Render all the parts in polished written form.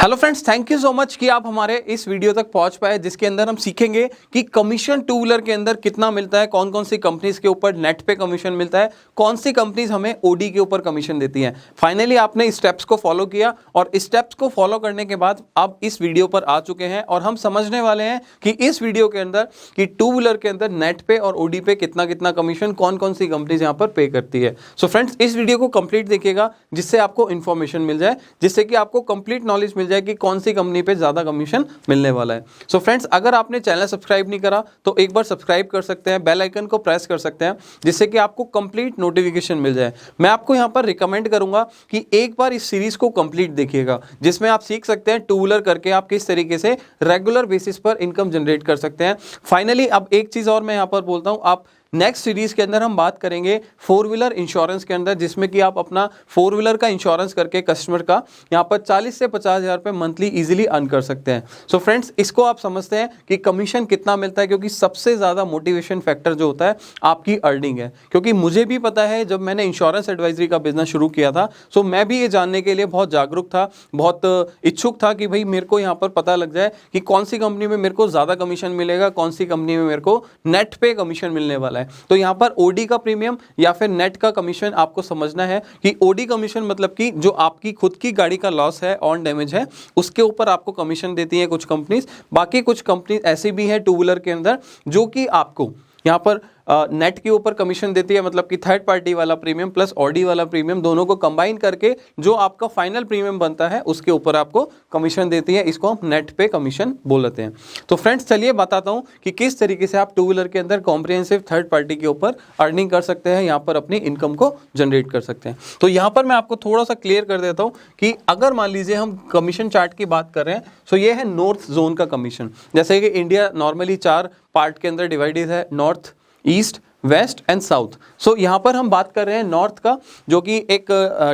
Hello friends, thank you so much कि आप हमारे इस वीडियो तक पहुंच पाए, जिसके अंदर हम सीखेंगे कि कमीशन टू व्हीलर के अंदर कितना मिलता है, कौन कौन सी कंपनीज के ऊपर नेट पे कमीशन मिलता है, कौन सी कंपनीज हमें ओडी के ऊपर कमीशन देती हैं। फाइनली आपने स्टेप्स को फॉलो किया और स्टेप्स को फॉलो करने के बाद आप इस वीडियो पर आ चुके हैं और हम समझने वाले हैं कि इस वीडियो के अंदर कि टू व्हीलर के अंदर नेट पे और ओडी पे कितना कितना कमीशन कौन कौन सी कंपनीज यहाँ पर पे करती है। सो फ्रेंड्स, इस वीडियो को कंप्लीट देखिएगा जिससे आपको इन्फॉर्मेशन मिल जाए, जिससे कि आपको कंप्लीट नॉलेज मिल जाए कि कौन सी कंपनी पे ज्यादा कमीशन मिलने वाला है। सो फ्रेंड्स, अगर आपने चैनल सब्सक्राइब नहीं करा तो एक बार सब्सक्राइब कर सकते हैं, बेल आइकन को प्रेस कर सकते हैं, जिससे कि आपको कंप्लीट नोटिफिकेशन मिल जाए। मैं आपको यहां पर रिकमेंड करूंगा कि एक बार इस सीरीज को कंप्लीट देखिएगा, जिसमें आप सीख सकते हैं टू व्हीलर करके आप किस तरीके से रेगुलर बेसिस पर इनकम जनरेट कर सकते हैं। फाइनली अब एक चीज और मैं यहां पर बोलता हूं, आप नेक्स्ट सीरीज के अंदर हम बात करेंगे फोर व्हीलर इंश्योरेंस के अंदर, जिसमें कि आप अपना फोर व्हीलर का इंश्योरेंस करके कस्टमर का यहाँ पर 40 से 50 हज़ार रुपये मंथली इजीली अर्न कर सकते हैं। सो फ्रेंड्स, इसको आप समझते हैं कि कमीशन कितना मिलता है, क्योंकि सबसे ज़्यादा मोटिवेशन फैक्टर जो होता है आपकी अर्निंग है। क्योंकि मुझे भी पता है, जब मैंने इंश्योरेंस एडवाइजरी का बिजनेस शुरू किया था, सो मैं भी ये जानने के लिए बहुत जागरूक था, बहुत इच्छुक था कि भाई मेरे को यहाँ पर पता लग जाए कि कौन सी कंपनी में मेरे को ज़्यादा कमीशन मिलेगा, कौन सी कंपनी में मेरे को नेट पे कमीशन मिलने वाला है। तो यहां पर ओडी का प्रीमियम या फिर नेट का कमीशन आपको समझना है कि ओडी कमीशन मतलब कि जो आपकी खुद की गाड़ी का लॉस है, ऑन डैमेज है, उसके ऊपर आपको कमीशन देती है कुछ कंपनीज। बाकी कुछ कंपनीज ऐसी भी है टू व्हीलर के अंदर जो कि आपको यहां पर नेट के ऊपर कमीशन देती है, मतलब कि थर्ड पार्टी वाला प्रीमियम प्लस ऑडी वाला प्रीमियम दोनों को कंबाइन करके जो आपका फाइनल प्रीमियम बनता है उसके ऊपर आपको कमीशन देती है। इसको हम नेट पे कमीशन बोलते हैं। तो फ्रेंड्स, चलिए बताता हूं कि किस तरीके से आप टू व्हीलर के अंदर कॉम्प्रिहेंसिव थर्ड पार्टी के ऊपर अर्निंग कर सकते हैं, यहाँ पर अपनी इनकम को जनरेट कर सकते हैं। तो यहाँ पर मैं आपको थोड़ा सा क्लियर कर देता हूँ कि अगर मान लीजिए हम कमीशन चार्ट की बात कर रहे हैं, सो ये है नॉर्थ जोन का कमीशन। जैसे कि इंडिया नॉर्मली 4 पार्ट के अंदर डिवाइडेड है, north, east, west and south. So यहाँ पर हम बात कर रहे हैं नॉर्थ का, जो कि एक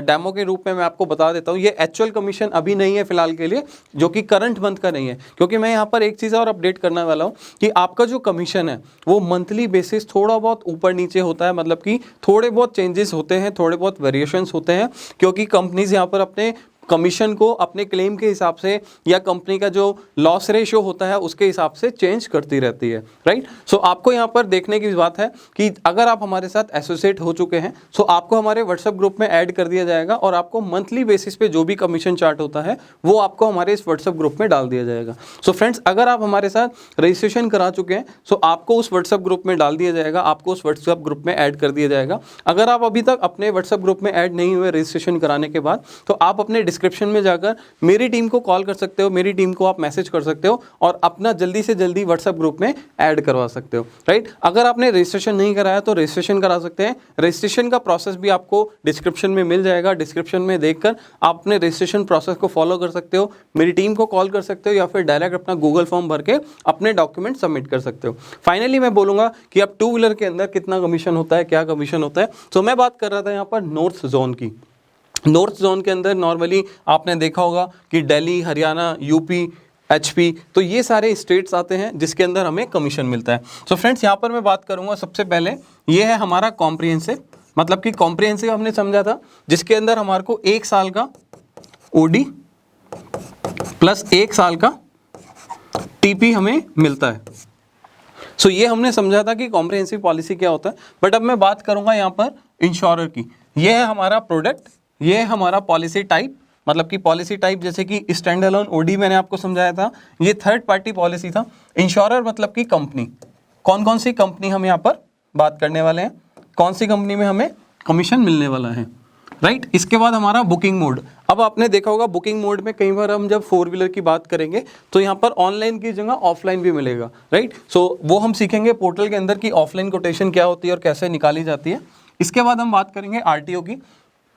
डेमो के रूप में मैं आपको बता देता हूँ। ये एक्चुअल कमीशन अभी नहीं है फिलहाल के लिए, जो कि करंट मंथ का नहीं है, क्योंकि मैं यहाँ पर एक चीज़ और अपडेट करने वाला हूँ कि आपका जो कमीशन है वो मंथली बेसिस थोड़ा बहुत ऊपर नीचे होता है, मतलब कि थोड़े बहुत चेंजेस होते हैं, थोड़े बहुत वेरिएशंस होते हैं, क्योंकि कंपनीज यहाँ पर अपने कमीशन को अपने क्लेम के हिसाब से या कंपनी का जो लॉस रेशियो होता है उसके हिसाब से चेंज करती रहती है, राइट। सो आपको यहाँ पर देखने की बात है कि अगर आप हमारे साथ एसोसिएट हो चुके हैं, सो आपको हमारे व्हाट्सएप ग्रुप में ऐड कर दिया जाएगा और आपको मंथली बेसिस पे जो भी कमीशन चार्ट होता है वो आपको हमारे इस व्हाट्सएप ग्रुप में डाल दिया जाएगा। सो फ्रेंड्स, अगर आप हमारे साथ रजिस्ट्रेशन करा चुके हैं, सो आपको उस व्हाट्सएप ग्रुप में डाल दिया जाएगा, आपको उस व्हाट्सएप ग्रुप में ऐड कर दिया जाएगा। अगर आप अभी तक अपने व्हाट्सएप ग्रुप में ऐड नहीं हुए रजिस्ट्रेशन कराने के बाद, तो आप अपने डिस्क्रिप्शन में जाकर मेरी टीम को कॉल कर सकते हो, मेरी टीम को आप मैसेज कर सकते हो और अपना जल्दी से जल्दी व्हाट्सएप ग्रुप में ऐड करवा सकते हो, राइट। अगर आपने रजिस्ट्रेशन नहीं कराया तो रजिस्ट्रेशन करा सकते हैं। रजिस्ट्रेशन का प्रोसेस भी आपको डिस्क्रिप्शन में मिल जाएगा, डिस्क्रिप्शन में देखकर आप अपने रजिस्ट्रेशन प्रोसेस को फॉलो कर सकते हो, मेरी टीम को कॉल कर सकते हो या फिर डायरेक्ट अपना गूगल फॉर्म भर के अपने डॉक्यूमेंट सबमिट कर सकते हो। फाइनली मैं बोलूंगा कि अब टू व्हीलर के अंदर कितना कमीशन होता है, क्या कमीशन होता है। तो मैं बात कर रहा था यहाँ पर नॉर्थ जोन की। नॉर्थ जोन के अंदर नॉर्मली आपने देखा होगा कि दिल्ली, हरियाणा, यूपी, एचपी, तो ये सारे स्टेट्स आते हैं जिसके अंदर हमें कमीशन मिलता है। सो फ्रेंड्स, यहाँ पर मैं बात करूँगा सबसे पहले, ये है हमारा कॉम्प्रिहेंसिव, मतलब कि कॉम्प्रिहेंसिव हमने समझा था जिसके अंदर हमारे को 1 साल का ओडी प्लस 1 साल का टीपी हमें मिलता है। सो ये हमने समझा था कि कॉम्प्रिहेंसिव पॉलिसी क्या होता है। बट अब मैं बात करूँगा यहाँ पर इंश्योरर की। ये है हमारा प्रोडक्ट, ये है हमारा पॉलिसी टाइप, मतलब कि पॉलिसी टाइप जैसे कि स्टैंड अलोन ओडी मैंने आपको समझाया था, ये थर्ड पार्टी पॉलिसी था। इंश्योरर मतलब कि कंपनी, कौन कौन सी कंपनी हम यहाँ पर बात करने वाले हैं, कौन सी कंपनी में हमें कमीशन मिलने वाला है, राइट। इसके बाद हमारा बुकिंग मोड। अब आपने देखा होगा बुकिंग मोड में कई बार हम जब फोर व्हीलर की बात करेंगे तो यहाँ पर ऑनलाइन की जगह ऑफलाइन भी मिलेगा, राइट। सो वो हम सीखेंगे पोर्टल के अंदर कि ऑफलाइन कोटेशन क्या होती है और कैसे निकाली जाती है। इसके बाद हम बात करेंगे आरटीओ की,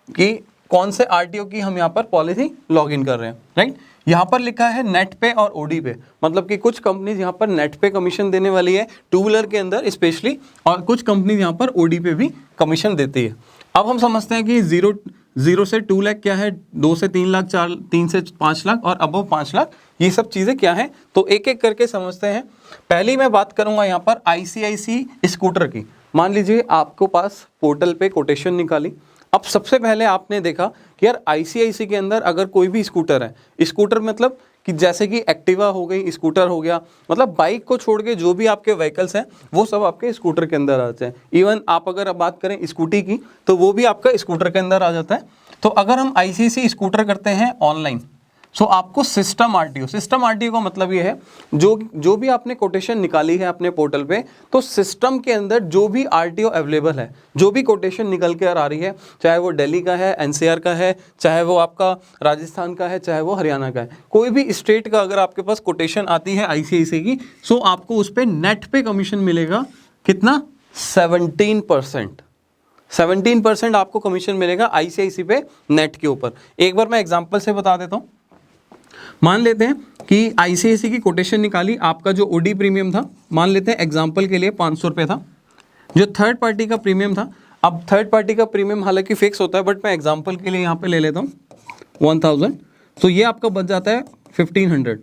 कि कौन से आरटीओ की हम यहाँ पर पॉलिसी लॉगिन कर रहे हैं, राइट। यहाँ पर लिखा है नेट पे और ओडी पे, मतलब कि कुछ कंपनीज यहाँ पर नेट पे कमीशन देने वाली है टू व्हीलर के अंदर स्पेशली, और कुछ कंपनीज यहाँ पर ओडी पे भी कमीशन देती है। अब हम समझते हैं कि 0 से 2 लाख क्या है, 2 से 3 लाख, 3 से 5 लाख और अबव 5 लाख, ये सब चीज़ें क्या हैं, तो एक एक करके समझते हैं। पहली मैं बात करूँगा यहाँ पर ICIC स्कूटर की। मान लीजिए आपको पास पोर्टल पे कोटेशन निकाली, अब सबसे पहले आपने देखा कि यार आईसीआईसी के अंदर अगर कोई भी स्कूटर है, स्कूटर मतलब कि जैसे कि एक्टिवा हो गई, स्कूटर हो गया, मतलब बाइक को छोड़ के जो भी आपके व्हीकल्स हैं वो सब आपके स्कूटर के अंदर आते हैं। इवन आप अगर अब बात करें स्कूटी की तो वो भी आपका स्कूटर के अंदर आ जाता है। तो अगर हम आईसीआईसी स्कूटर करते हैं ऑनलाइन, सो आपको सिस्टम आरटीओ का मतलब ये है जो भी आपने कोटेशन निकाली है अपने पोर्टल पे, तो सिस्टम के अंदर जो भी आरटीओ अवेलेबल है, जो भी कोटेशन निकल कर आ रही है, चाहे वो दिल्ली का है, एनसीआर का है, चाहे वो आपका राजस्थान का है, चाहे वो हरियाणा का है, कोई भी स्टेट का अगर आपके पास कोटेशन आती है आईसीआईसी की, सो आपको उस पर नेट पे कमीशन मिलेगा कितना? 17%। 17% आपको कमीशन मिलेगा आईसीआईसी पे नेट के ऊपर। एक बार मैं एग्जांपल से बता देता हूँ। मान लेते हैं कि आईसीआईसी की कोटेशन निकाली, आपका जो ओडी प्रीमियम था, मान लेते हैं एग्जांपल के लिए 500 रुपये था, जो थर्ड पार्टी का प्रीमियम था। अब थर्ड पार्टी का प्रीमियम हालांकि फिक्स होता है, बट मैं एग्जांपल के लिए यहाँ पे ले लेता हूँ 1000, तो ये आपका बच जाता है 1500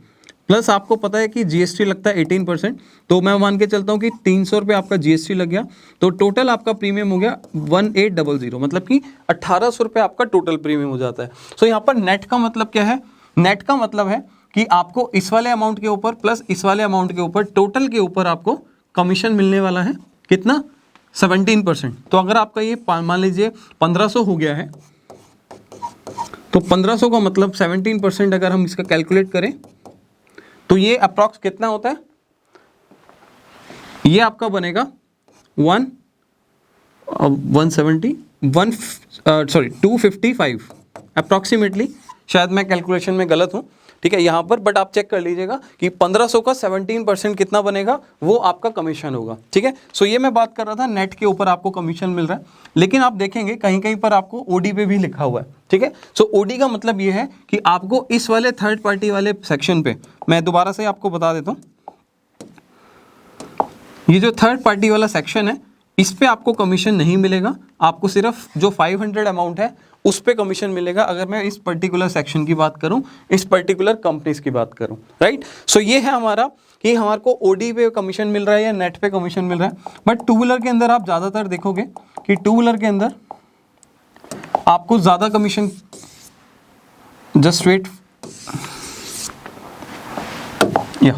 प्लस आपको पता है कि जीएसटी लगता है 18%, तो मैं मान के चलता हूँ कि 300 रुपये आपका जीएसटी लग गया, तो टोटल आपका प्रीमियम हो गया 1800, मतलब कि 1800 रुपये आपका टोटल प्रीमियम हो जाता है। सो यहाँ पर नेट का मतलब क्या है? नेट का मतलब है कि आपको इस वाले अमाउंट के ऊपर प्लस इस वाले अमाउंट के ऊपर टोटल के ऊपर आपको कमीशन मिलने वाला है कितना? 17%। तो अगर आपका ये मान लीजिए 1500 हो गया है, तो 1500 का मतलब 17% अगर हम इसका कैलकुलेट करें तो ये अप्रॉक्स कितना होता है? ये आपका बनेगा 255 अप्रॉक्सीमेटली। शायद मैं कैलकुलेशन में गलत हूं, ठीक है यहाँ पर, बट आप चेक कर लीजिएगा कि 1500 का 17% कितना बनेगा, वो आपका कमीशन होगा, ठीक है। सो ये मैं बात कर रहा था नेट के ऊपर आपको कमीशन मिल रहा है, लेकिन आप देखेंगे कहीं कहीं पर आपको ओडी पे भी लिखा हुआ है, ठीक है। सो ओडी का मतलब ये है कि आपको इस वाले थर्ड पार्टी वाले सेक्शन पे, मैं दोबारा से आपको बता देता हूँ, ये जो थर्ड पार्टी वाला सेक्शन है इस पे आपको कमीशन नहीं मिलेगा, आपको सिर्फ जो 500 अमाउंट है उस पे कमीशन मिलेगा। अगर मैं इस पर्टिकुलर सेक्शन की बात करूं, इस पर्टिकुलर कंपनीज की बात करूं, राइट। सो ये है हमारा कि हमारे को ओडी पे कमीशन मिल रहा है या नेट पे कमीशन मिल रहा है। बट टू व्हीलर के अंदर आप ज़्यादातर देखोगे कि टू व्हीलर के अंदर आपको ज़्यादा कमीशन, जस्ट वेट या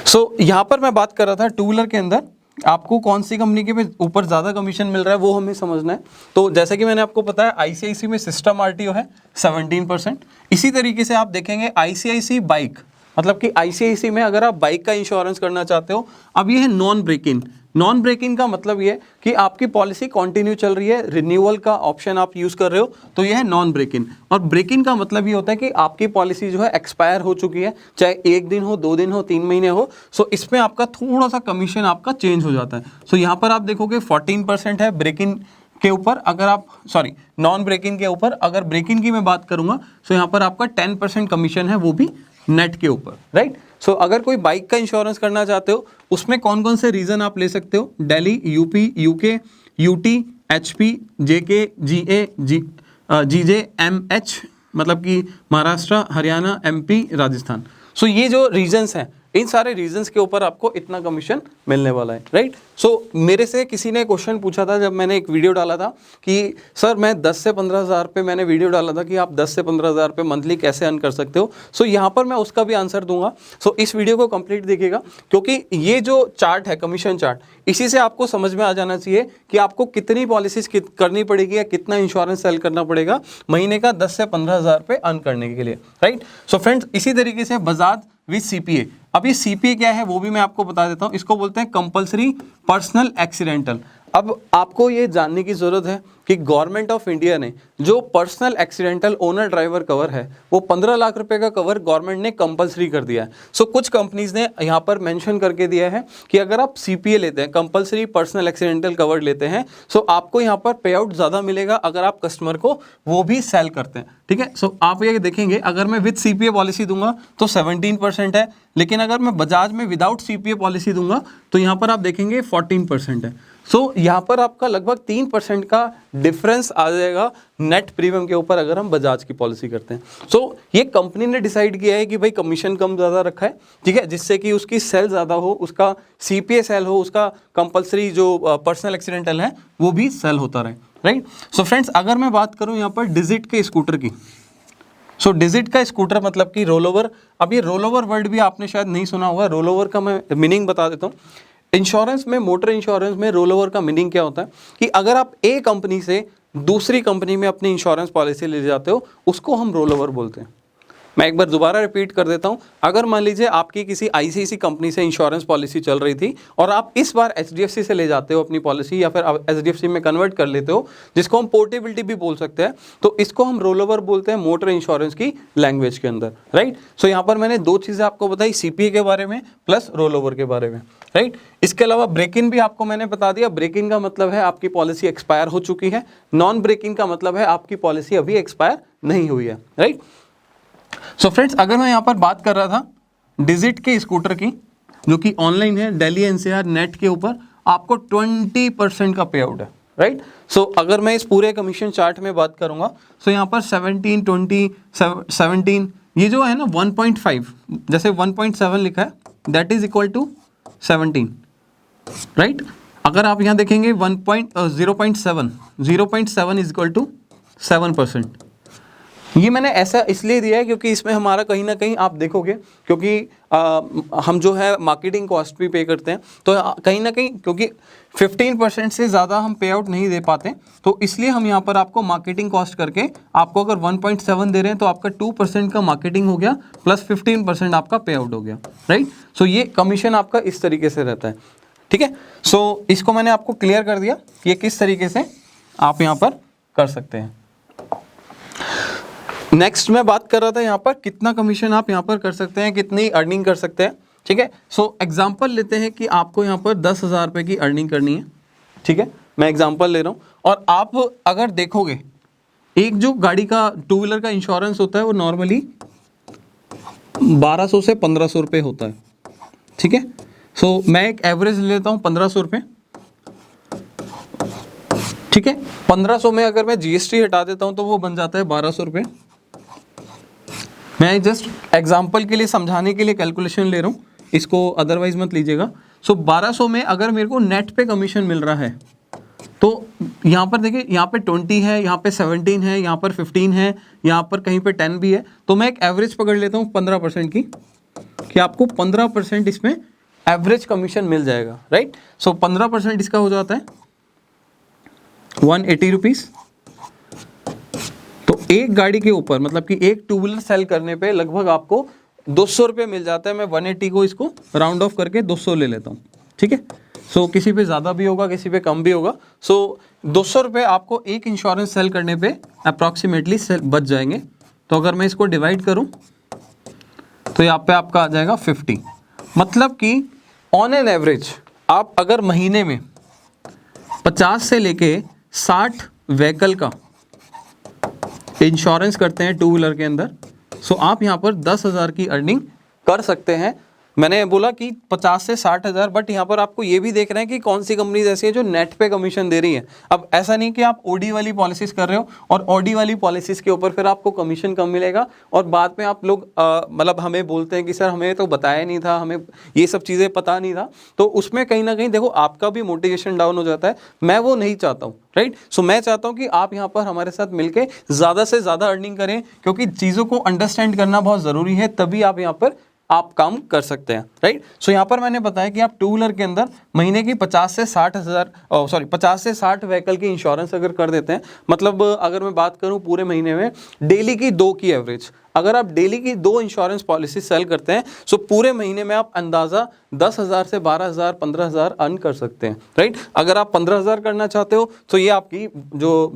सो यहाँ पर मैं बात कर रहा था टू व्हीलर के अंदर आपको कौन सी कंपनी के ऊपर ज़्यादा कमीशन मिल रहा है वो हमें समझना है। तो जैसे कि मैंने आपको बताया आईसीआईसी में सिस्टम आरटीओ है 17%। इसी तरीके से आप देखेंगे आईसीआईसी बाइक, मतलब कि आईसीआईसी में अगर आप बाइक का इंश्योरेंस करना चाहते हो, अब ये है non break in. Non break in का मतलब ये कि आपकी पॉलिसी कंटिन्यू चल रही है, रिन्यूअल का ऑप्शन आप यूज़ कर रहे हो, तो ये है नॉन ब्रेक इन। और ब्रेक इन का मतलब ये होता है कि आपकी पॉलिसी जो है एक्सपायर हो चुकी है, चाहे 1 दिन हो, 2 दिन हो, 3 महीने हो, सो इसमें आपका थोड़ा सा कमीशन आपका चेंज हो जाता है। सो यहाँ पर आप देखोगे 14% है ब्रेक इन के ऊपर, अगर आप सॉरी नॉन ब्रेक इन के ऊपर, अगर ब्रेक इन की मैं बात करूंगा सो यहाँ पर आपका 10% कमीशन है, वो भी नेट के ऊपर, राइट। सो अगर कोई बाइक का इंश्योरेंस करना चाहते हो उसमें कौन कौन से रीजन आप ले सकते हो? Delhi, UP, UK, UT, HP, JK, GA, GJ, MH, मतलब कि महाराष्ट्र, हरियाणा, एमपी, राजस्थान। सो ये जो रीजन्स हैं, इन सारे रीजंस के ऊपर आपको इतना कमीशन मिलने वाला है, राइट। सो मेरे से किसी ने क्वेश्चन पूछा था जब मैंने एक वीडियो डाला था कि सर मैं 10 से 15 हज़ार पे मैंने वीडियो डाला था कि आप 10 से 15 हज़ार पे मंथली कैसे अर्न कर सकते हो। सो यहाँ पर मैं उसका भी आंसर दूंगा। सो इस वीडियो को कंप्लीट देखिएगा, क्योंकि ये जो चार्ट है कमीशन चार्ट, इसी से आपको समझ में आ जाना चाहिए कि आपको कितनी पॉलिसीज करनी पड़ेगी या कितना इंश्योरेंस सेल करना पड़ेगा महीने का 10 से 15 हज़ार पे अर्न करने के लिए, राइट। सो फ्रेंड्स, इसी तरीके से बजाज विद सीपीए। अब ये सीपीए क्या है वो भी मैं आपको बता देता हूँ। इसको बोलते हैं कंपल्सरी पर्सनल एक्सीडेंटल। अब आपको ये जानने की जरूरत है कि गवर्नमेंट ऑफ इंडिया ने जो personal accidental owner driver cover है वो 15 लाख रुपए का कवर गवर्नमेंट ने कंपलसरी कर दिया है। सो कुछ कंपनीज ने यहाँ पर मेंशन करके दिया है कि अगर आप सीपीए लेते हैं, कंपलसरी पर्सनल एक्सीडेंटल कवर लेते हैं, सो आपको यहाँ पर पे आउट ज़्यादा मिलेगा अगर आप कस्टमर को वो भी सेल करते हैं, ठीक है। सो आप ये देखेंगे अगर मैं विद सीपीए पॉलिसी दूंगा तो 17% है, लेकिन अगर मैं बजाज में विदाउट सीपीए पॉलिसी दूंगा तो यहाँ पर आप देखेंगे 14% है। सो यहाँ पर आपका लगभग 3% का डिफरेंस आ जाएगा नेट प्रीमियम के ऊपर अगर हम बजाज की पॉलिसी करते हैं। सो ये कंपनी ने डिसाइड किया है कि भाई कमीशन कम ज़्यादा रखा है, ठीक है, जिससे कि उसकी सेल ज़्यादा हो, उसका CPA सेल हो, उसका कंपलसरी जो पर्सनल एक्सीडेंटल है वो भी सेल होता रहे, राइट। सो फ्रेंड्स, अगर मैं बात करूँ यहाँ पर डिजिट के स्कूटर की, सो डिजिट का स्कूटर मतलब कि रोल ओवर, अब ये रोल ओवर वर्ड भी आपने शायद नहीं सुना होगा, रोल ओवर का मैं मीनिंग बता देता हूँ। इंश्योरेंस में, मोटर इंश्योरेंस में रोल ओवर का मीनिंग क्या होता है कि अगर आप एक कंपनी से दूसरी कंपनी में अपनी इंश्योरेंस पॉलिसी ले जाते हो, उसको हम रोल ओवर बोलते हैं। मैं एक बार दोबारा रिपीट कर देता हूं, अगर मान लीजिए आपकी किसी ICICI कंपनी से इंश्योरेंस पॉलिसी चल रही थी और आप इस बार HDFC से ले जाते हो अपनी पॉलिसी, या फिर HDFC में कन्वर्ट कर लेते हो, जिसको हम पोर्टेबिलिटी भी बोल सकते हैं, तो इसको हम रोल ओवर बोलते हैं मोटर इंश्योरेंस की लैंग्वेज के अंदर, राइट। सो यहाँ पर मैंने दो चीज़ें आपको बताई, CPA के बारे में प्लस रोल ओवर के बारे में, राइट। इसके अलावा ब्रेक इन भी आपको मैंने बता दिया। ब्रेक इन का मतलब है आपकी पॉलिसी एक्सपायर हो चुकी है, नॉन ब्रेक इन का मतलब है आपकी पॉलिसी अभी एक्सपायर नहीं हुई है, राइट। सो फ्रेंड्स, अगर मैं यहाँ पर बात कर रहा था डिजिट के स्कूटर की, जो कि ऑनलाइन है, दिल्ली NCR नेट के ऊपर आपको 20% का पे आउट है, राइट। सो अगर मैं इस पूरे कमीशन चार्ट में बात करूंगा, सो यहाँ पर 17, 20, 17, ये जो है ना 1.5, जैसे 1.7 लिखा है, that is equal to 17, right. अगर आप यहाँ देखेंगे 0.7 इज इक्वल टू 7%। ये मैंने ऐसा इसलिए दिया है क्योंकि इसमें हमारा कहीं ना कहीं आप देखोगे, क्योंकि हम जो है मार्केटिंग कॉस्ट भी पे करते हैं, तो कहीं ना कहीं क्योंकि 15% से ज़्यादा हम पे आउट नहीं दे पाते, तो इसलिए हम यहाँ पर आपको मार्केटिंग कॉस्ट करके आपको अगर 1.7 दे रहे हैं तो आपका 2% का मार्केटिंग हो गया प्लस 15% आपका पे आउट हो गया, राइट। सो ये कमीशन आपका इस तरीके से रहता है, ठीक है। सो इसको मैंने आपको क्लियर कर दिया कि ये किस तरीके से आप यहाँ पर कर सकते हैं। नेक्स्ट मैं बात कर रहा था यहाँ पर कितना कमीशन आप यहाँ पर कर सकते हैं, कितनी अर्निंग कर सकते हैं, ठीक है। सो एग्जांपल लेते हैं कि आपको यहाँ पर 10,000 रुपये की अर्निंग करनी है, ठीक है, मैं एग्जांपल ले रहा हूँ। और आप अगर देखोगे, एक जो गाड़ी का टू व्हीलर का इंश्योरेंस होता है वो नॉर्मली 1200 से 1500 रुपये होता है, ठीक है। सो मैं एक एवरेज ले लेता हूँ 1500 रुपये, ठीक है। 1500 में अगर मैं GST हटा देता हूँ तो वो बन जाता है 1200 रुपये। मैं जस्ट एग्जाम्पल के लिए समझाने के लिए कैलकुलेशन ले रहा हूँ, इसको अदरवाइज मत लीजिएगा। सो 1200 में अगर मेरे को नेट पे कमीशन मिल रहा है, तो यहाँ पर देखिए, यहाँ पे 20 है, यहाँ पे 17 है, यहाँ पर 15 है, यहाँ पर कहीं पे 10 भी है, तो मैं एक एवरेज पकड़ लेता हूँ 15% की, कि आपको 15% इसमें एवरेज कमीशन मिल जाएगा, राइट। सो 15% इसका हो जाता है 180 रुपीज़। तो एक गाड़ी के ऊपर, मतलब कि एक टू व्हीलर सेल करने पे लगभग आपको 200 रुपये मिल जाता है। मैं 180 को इसको राउंड ऑफ करके 200 ले लेता हूँ, ठीक है। सो किसी पे ज़्यादा भी होगा, किसी पे कम भी होगा। सो 200 रुपये आपको एक इंश्योरेंस सेल करने पे अप्रॉक्सीमेटली बच जाएंगे। तो अगर मैं इसको डिवाइड करूँ तो यहाँ पे आपका आ जाएगा 50। मतलब कि ऑन एन एवरेज आप अगर महीने में 50 से लेके 60 व्हीकल का इंश्योरेंस करते हैं टू व्हीलर के अंदर, सो आप यहाँ पर 10,000 की अर्निंग कर सकते हैं। मैंने बोला कि 50 से 60,000, बट यहाँ पर आपको ये भी देख रहे हैं कि कौन सी कंपनीज ऐसी है जो नेट पे कमीशन दे रही है। अब ऐसा नहीं कि आप OD वाली पॉलिसीज कर रहे हो और OD वाली पॉलिसीज के ऊपर फिर आपको कमीशन कम मिलेगा और बाद में आप लोग मतलब हमें बोलते हैं कि सर हमें तो बताया नहीं था, हमें ये सब चीज़ें पता नहीं था। तो उसमें कहीं ना कहीं देखो आपका भी मोटिवेशन डाउन हो जाता है। मैं वो नहीं चाहता हूँ, राइट। सो मैं चाहता हूँ कि आप यहाँ पर हमारे साथ मिलकर ज़्यादा से ज़्यादा अर्निंग करें, क्योंकि चीज़ों को अंडरस्टैंड करना बहुत ज़रूरी है, तभी आप यहाँ पर आप काम कर सकते हैं, राइट। सो यहाँ पर मैंने बताया कि आप टू व्हीलर के अंदर महीने की 50 से 60 व्हीकल की इंश्योरेंस अगर कर देते हैं, मतलब अगर मैं बात करूँ पूरे महीने में डेली की 2 की एवरेज, अगर आप डेली की 2 इंश्योरेंस पॉलिसी सेल करते हैं, सो पूरे महीने में आप अंदाज़ा 10,000 से 12,000 15,000 अर्न कर सकते हैं, राइट। अगर आप 15,000 करना चाहते हो तो ये आपकी जो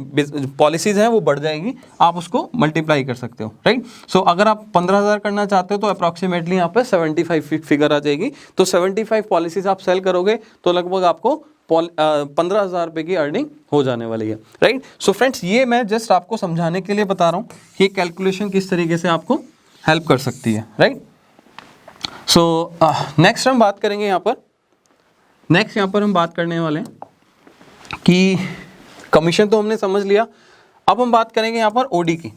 पॉलिसीज़ हैं वो बढ़ जाएंगी, आप उसको मल्टीप्लाई कर सकते हो, राइट। सो अगर आप 15,000 करना चाहते हो तो अप्रॉक्सीमेटली यहाँ पर 75 फिगर आ जाएगी। तो 75 पॉलिसीज़ आप सेल करोगे तो लगभग आपको 15,000 रुपये की अर्निंग हो जाने वाली है, राइट। सो फ्रेंड्स, ये मैं जस्ट आपको समझाने के लिए बता रहा हूँ कि कैलकुलेशन किस तरीके से आपको हेल्प कर सकती है, राइट। सो नेक्स्ट हम बात करेंगे यहाँ पर हम बात करने वाले हैं कि कमीशन तो हमने समझ लिया। अब हम बात करेंगे यहाँ पर ओडी की,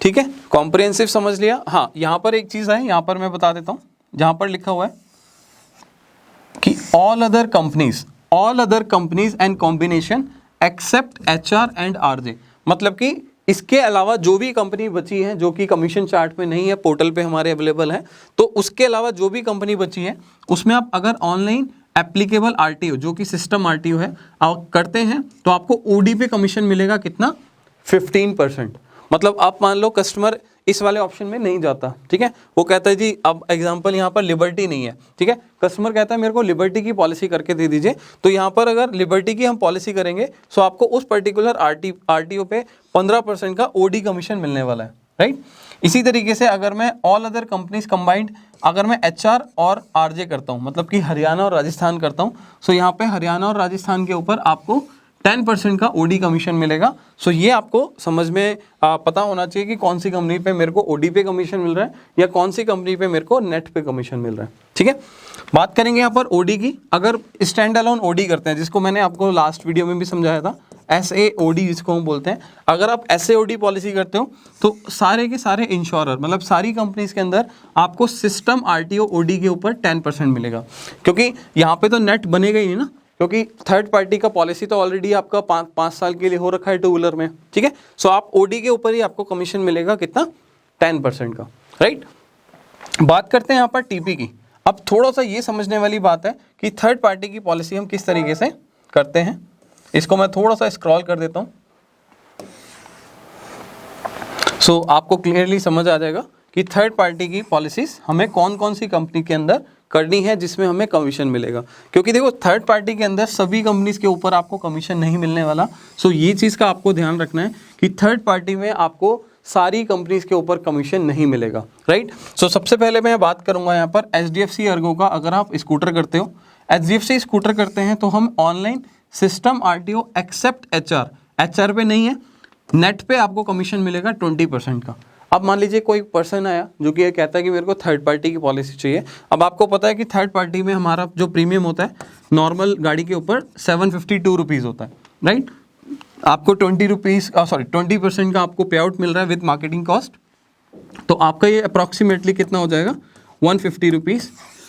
ठीक है, कॉम्प्रिहेंसिव समझ लिया। हाँ, यहाँ पर एक चीज है, यहाँ पर मैं बता देता हूँ, जहां पर लिखा हुआ है कि all other companies and combination except HR and RJ, मतलब कि इसके अलावा जो भी कंपनी बची है जो कि कमीशन चार्ट में नहीं है, पोर्टल पे हमारे अवेलेबल है, तो उसके अलावा जो भी कंपनी बची है उसमें आप अगर ऑनलाइन एप्लीकेबल आरटीओ जो कि सिस्टम आरटीओ है आप करते हैं तो आपको ओडी पे कमीशन मिलेगा कितना, 15%। मतलब आप मान लो कस्टमर इस वाले ऑप्शन में नहीं जाता, ठीक है, वो कहता है जी, अब एग्जांपल यहाँ पर लिबर्टी नहीं है, ठीक है, कस्टमर कहता है मेरे को लिबर्टी की पॉलिसी करके दे दीजिए, तो यहाँ पर अगर लिबर्टी की हम पॉलिसी करेंगे तो आपको उस पर्टिकुलर आरटीओ पे 15% का ओडी कमीशन मिलने वाला है, राइट। इसी तरीके से अगर मैं ऑल अदर कंपनीज कंबाइंड, अगर मैं एचआर और आरजे करता हूँ, मतलब कि हरियाणा और राजस्थान करता हूँ, सो यहाँ पे हरियाणा और राजस्थान के ऊपर आपको 10% का ओडी कमीशन मिलेगा। सो ये आपको समझ में पता होना चाहिए कि कौन सी कंपनी पे मेरे को ओडी पे कमीशन मिल रहा है या कौन सी कंपनी पे मेरे को नेट पे कमीशन मिल रहा है, ठीक है। बात करेंगे यहाँ पर ओडी की। अगर स्टैंड अलोन ओडी करते हैं, जिसको मैंने आपको लास्ट वीडियो में भी समझाया था, एसएओडी जिसको हम बोलते हैं, अगर आप एसएओडी पॉलिसी करते हो तो सारे के सारे इंश्योरर, मतलब सारी कंपनीज के अंदर आपको सिस्टम आरटीओ ओडी के ऊपर 10% मिलेगा, क्योंकि यहाँ पे तो नेट बनेगा ही नहीं ना, क्योंकि थर्ड पार्टी का पॉलिसी तो ऑलरेडी आपका 5 साल के लिए हो रखा है टू व्हीलर में, ठीक है। सो आप ओडी के ऊपर ही आपको कमीशन मिलेगा कितना, 10% का, राइट। बात करते हैं यहाँ पर टीपी की। अब थोड़ा सा ये समझने वाली बात है कि थर्ड पार्टी की पॉलिसी हम किस तरीके से करते हैं। इसको मैं थोड़ा सा स्क्रॉल कर देता हूँ, सो आपको क्लियरली समझ आ जाएगा कि थर्ड पार्टी की पॉलिसीज हमें कौन कौन सी कंपनी के अंदर करनी है जिसमें हमें कमीशन मिलेगा। क्योंकि देखो थर्ड पार्टी के अंदर सभी कंपनीज के ऊपर आपको कमीशन नहीं मिलने वाला। सो ये चीज़ का आपको ध्यान रखना है कि थर्ड पार्टी में आपको सारी कंपनीज के ऊपर कमीशन नहीं मिलेगा, राइट। सो सबसे पहले मैं बात करूंगा यहाँ पर एचडीएफसी अर्गो का। अगर आप स्कूटर करते हो, एचडीएफसी स्कूटर करते हैं, तो हम online system RTO except HR पे नहीं है, नेट पे आपको कमीशन मिलेगा 20% का। अब मान लीजिए कोई पर्सन आया जो कि ये कहता है कि मेरे को थर्ड पार्टी की पॉलिसी चाहिए। अब आपको पता है कि थर्ड पार्टी में हमारा जो प्रीमियम होता है नॉर्मल गाड़ी के ऊपर 752 रुपीज़ होता है, राइट। आपको 20% का आपको पे आउट मिल रहा है विद मार्केटिंग कॉस्ट, तो आपका ये अप्रॉक्सीमेटली कितना हो जाएगा, 150 रुपीज़।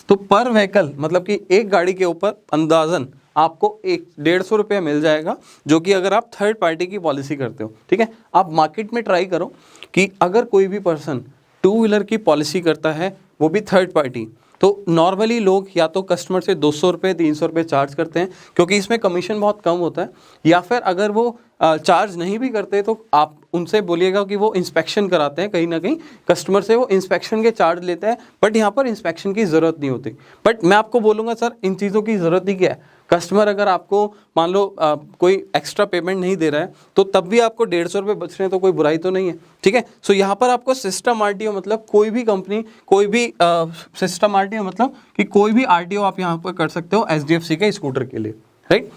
तो पर व्हीकल, मतलब कि एक गाड़ी के ऊपर अंदाजन आपको 150 रुपया मिल जाएगा, जो कि अगर आप थर्ड पार्टी की पॉलिसी करते हो, ठीक है। आप मार्केट में ट्राई करो कि अगर कोई भी पर्सन टू व्हीलर की पॉलिसी करता है, वो भी थर्ड पार्टी, तो नॉर्मली लोग या तो कस्टमर से 200 रुपये 300 रुपये चार्ज करते हैं, क्योंकि इसमें कमीशन बहुत कम होता है, या फिर अगर वो चार्ज नहीं भी करते तो आप उनसे बोलिएगा कि वो इंस्पेक्शन कराते हैं, कहीं ना कहीं कस्टमर से वो इंस्पेक्शन के चार्ज लेते हैं, बट यहाँ पर इंस्पेक्शन की ज़रूरत नहीं होती। बट मैं आपको बोलूँगा सर इन चीज़ों की ज़रूरत ही क्या है। कस्टमर अगर आपको मान लो कोई एक्स्ट्रा पेमेंट नहीं दे रहा है, तो तब भी आपको 150 रुपये बच रहे हैं, तो कोई बुराई तो नहीं है, ठीक है। सो यहाँ पर आपको सिस्टम आरटीओ, मतलब कोई भी कंपनी, कोई भी सिस्टम आरटीओ, मतलब कि कोई भी आरटीओ आप यहाँ पर कर सकते हो एचडीएफसी के स्कूटर के लिए, राइट।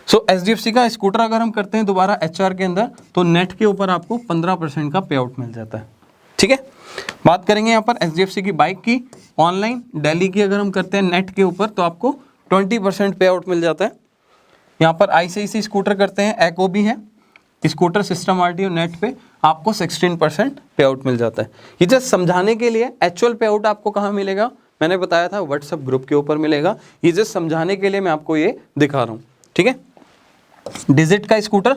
सो एचडीएफसी का स्कूटर अगर हम करते हैं दोबारा एचआर के अंदर, तो नेट के ऊपर आपको 15% का पे आउट मिल जाता है, ठीक है। बात करेंगे यहाँ पर एचडीएफसी की बाइक की। ऑनलाइन दिल्ली की अगर हम करते हैं नेट के ऊपर, तो आपको 20% पे आउट मिल जाता है। यहाँ पर आईसीआईसी स्कूटर करते हैं, एको भी है, स्कूटर सिस्टम आरटीओ नेट पे आपको 16% पे आउट मिल जाता है। ये जस्ट समझाने के लिए, एक्चुअल पे आउट आपको कहाँ मिलेगा मैंने बताया था, व्हाट्सएप ग्रुप के ऊपर मिलेगा। ये जस्ट समझाने के लिए मैं आपको ये दिखा रहा हूँ, ठीक है। डिजिट का scooter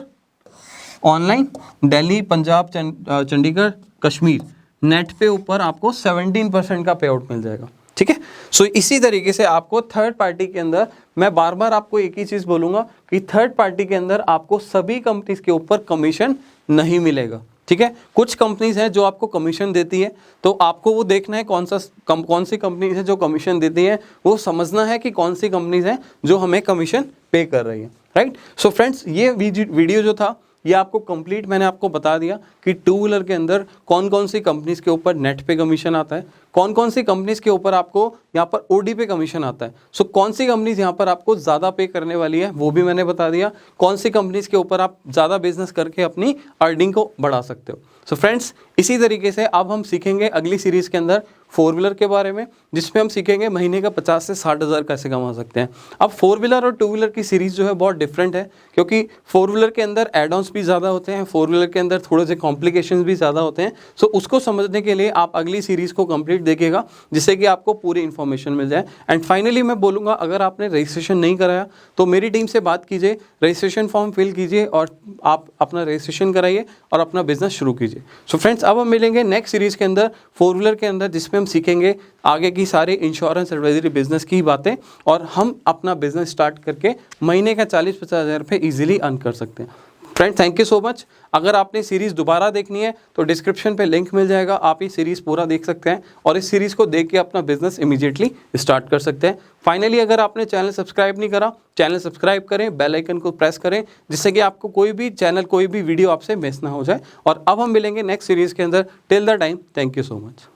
online Delhi, Punjab, Chandigarh, Kashmir, net पे ऊपर आपको 17% का पे आउट मिल जाएगा, ठीक है। सो इसी तरीके से आपको थर्ड पार्टी के अंदर, मैं बार बार आपको एक ही चीज बोलूंगा कि थर्ड पार्टी के अंदर आपको सभी कंपनीज के ऊपर कमीशन नहीं मिलेगा, ठीक है। कुछ कंपनीज हैं जो आपको कमीशन देती है, तो आपको वो देखना है कौन सी कंपनीज है जो कमीशन देती है, वो समझना है कि कौन सी कंपनीज है जो हमें कमीशन पे कर रही है, राइट। सो फ्रेंड्स, ये वीडियो जो था ये आपको कंप्लीट मैंने आपको बता दिया कि टू व्हीलर के अंदर कौन कौन सी कंपनीज के ऊपर नेट पे कमीशन आता है, कौन कौन सी कंपनीज के ऊपर आपको यहाँ पर ओडी पे कमीशन आता है। सो कौन सी कंपनीज यहाँ पर आपको ज़्यादा पे करने वाली है वो भी मैंने बता दिया, कौन सी कंपनीज के ऊपर आप ज़्यादा बिजनेस करके अपनी अर्निंग को बढ़ा सकते हो। सो फ्रेंड्स, इसी तरीके से अब हम सीखेंगे अगली सीरीज़ के अंदर फोर व्हीलर के बारे में, जिसमें हम सीखेंगे महीने का 50 से 60 हज़ार कैसे कमा सकते हैं। अब फोर व्हीलर और टू व्हीलर की सीरीज़ जो है बहुत डिफरेंट है, क्योंकि फोर व्हीलर के अंदर एड ऑन्स भी ज़्यादा होते हैं, फोर व्हीलर के अंदर थोड़े से कॉम्प्लिकेशंस भी ज़्यादा होते हैं। सो उसको समझने के लिए आप अगली सीरीज़ को कंप्लीट देखिएगा, जिससे कि आपको पूरी इन्फॉर्मेशन मिल जाए। एंड फाइनली मैं बोलूँगा, अगर आपने रजिस्ट्रेशन नहीं कराया तो मेरी टीम से बात कीजिए, रजिस्ट्रेशन फॉर्म फिल कीजिए और आप अपना रजिस्ट्रेशन कराइए और अपना बिजनेस शुरू कीजिए। सो फ्रेंड्स, अब हम मिलेंगे नेक्स्ट सीरीज़ के अंदर फोर व्हीलर के अंदर, जिसमें हम सीखेंगे आगे की सारी इंश्योरेंस एडवाइजरी बिजनेस की बातें, और हम अपना बिजनेस स्टार्ट करके महीने का 40-50 हज़ार रुपये ईजिली अर्न कर सकते हैं। Friend, thank you so much. अगर आपने सीरीज़ दोबारा देखनी है तो डिस्क्रिप्शन पे लिंक मिल जाएगा, आप ये सीरीज़ पूरा देख सकते हैं और इस सीरीज़ को देख के अपना बिजनेस इमीडिएटली स्टार्ट कर सकते हैं। फाइनली, अगर आपने चैनल सब्सक्राइब नहीं करा, चैनल सब्सक्राइब करें, बेल आइकन को प्रेस करें, जिससे कि आपको कोई भी वीडियो आपसे मिस ना हो जाए। और अब हम मिलेंगे नेक्स्ट सीरीज़ के अंदर। Till the time, thank you so much.